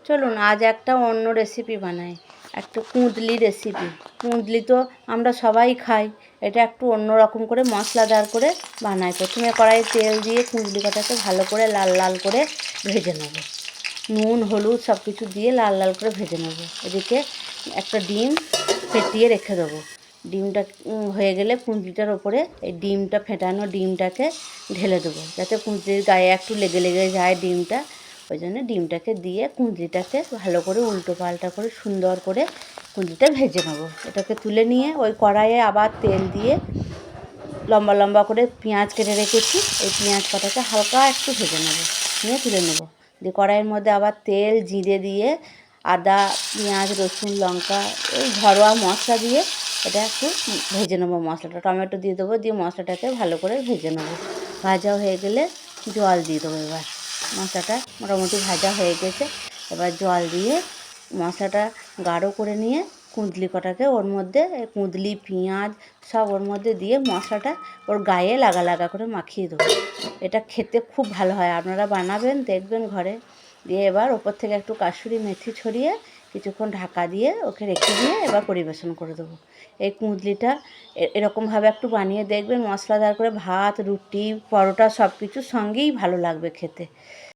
চলুন আজ একটা অন্য রেসিপি বানাই, একটা কুঁদলি রেসিপি। কুঁদলি তো আমরা সবাই খাই, এটা একটু অন্য রকম করে মশলাদার করে বানাই। প্রথমে কড়াইয়ে তেল দিয়ে কুঁদলি কটাকে ভালো করে লাল লাল করে ভেজে নেব। নুন হলুদ সব কিছু দিয়ে লাল লাল করে ভেজে নেব। এদিকে একটা ডিম ফেটিয়ে রেখে দেবো। ডিমটা হয়ে গেলে কুঁদলিটার ওপরে এই ডিমটা ফেটানো ডিমটাকে ঢেলে দেবো, যাতে কুঁদলির গায়ে একটু লেগে লেগে যায় ডিমটা। ওই জন্য ডিমটাকে দিয়ে কুঁদলিটাকে ভালো করে উল্টো পাল্টা করে সুন্দর করে কুঁদলিটা ভেজে নেবো। এটাকে তুলে নিয়ে ওই কড়াইয়ে আবার তেল দিয়ে লম্বা লম্বা করে পেঁয়াজ কেটে রেখেছি, এই পেঁয়াজ কটাকে হালকা একটু ভেজে নেবো, নিয়ে তুলে নেবো। দিয়ে কড়াইয়ের মধ্যে আবার তেল জিরে দিয়ে আদা পেঁয়াজ রসুন লঙ্কা এই ঘরোয়া মশলা দিয়ে এটা একটু ভেজে নেবো। মশলাটা টমেটো দিয়ে দেবো, দিয়ে মশলাটাকে ভালো করে ভেজে নেবো। ভাজা হয়ে গেলে জল দিয়ে দেবো। এবার মশলাটা মোটামুটি ভাজা হয়ে গেছে, এবার জল দিয়ে মশলাটা গাঢ় করে নিয়ে কুঁদলি কটাকে ওর মধ্যে কুঁদলি পেঁয়াজ সব ওর মধ্যে দিয়ে মশলাটা ওর গায়ে লাগা লাগা করে মাখিয়ে দেবো। এটা খেতে খুব ভালো হয়, আপনারা বানাবেন দেখবেন ঘরে। দিয়ে এবার ওপর থেকে একটু কাসুরি মেথি ছড়িয়ে কিছুক্ষণ ঢাকা দিয়ে ওকে রেখে দিয়ে এবার পরিবেশন করে দেবো। এই কুঁদলিটা এরকমভাবে একটু বানিয়ে দেখবেন, মশলাদার করে ভাত রুটি পরোটা সব কিছুর সঙ্গেই ভালো লাগবে খেতে।